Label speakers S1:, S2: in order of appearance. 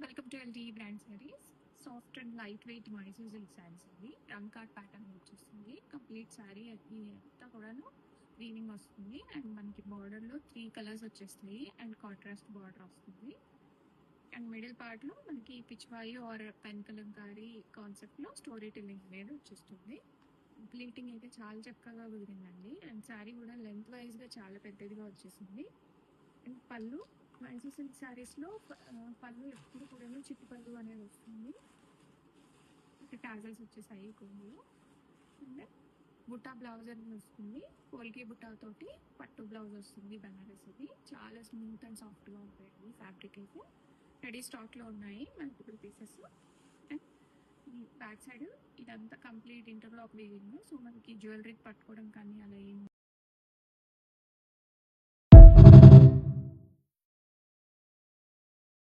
S1: Welcome to LT brand saris. Soft and light weight Mysore silk saris అండి. Run card pattern వచ్చేస్తుంది. Complete sorry అంతా కూడాను weaving వస్తుంది. అండ్ మనకి బార్డర్లో 3 కలర్స్ వచ్చేస్తాయి అండ్ కాంట్రాస్ట్ బార్డర్ వస్తుంది. అండ్ మిడిల్ పార్ట్లో మనకి పిచ్వాయి ఆర్ పెన్ కలంకారీ కాన్సెప్ట్లో స్టోరీ టెల్లింగ్ అనేది వచ్చేస్తుంది. ప్లీటింగ్ అయితే చాలా చక్కగా కుదిరిందండి. అండ్ శారీ కూడా లెంత్ వైజ్గా చాలా పెద్దదిగా వచ్చేసింది. అండ్ పళ్ళు మైసూర్ సిల్క్ శారీస్లో పళ్ళు ఎప్పుడు కూడా చిట్టి పళ్ళు అనేది వస్తుంది. టాజల్స్ వచ్చేసాయి కొంగులు. అండ్ బుట్టా బ్లౌజ్ అనేది వస్తుంది. పోల్కి బుట్టాతోటి పట్టు బ్లౌజ్ వస్తుంది. బనారస్ ఇది చాలా స్మూత్ అండ్ సాఫ్ట్గా ఉంటాయండి. ఫ్యాబ్రిక్ అయితే రెడీ స్టాక్లో ఉన్నాయి multiple pieces. And back side ఇదంతా కంప్లీట్ ఇంటర్లాక్ వీవింగ్. సో మనకి జ్యువెలరీకి పట్టుకోవడం కానీ అలా ఏం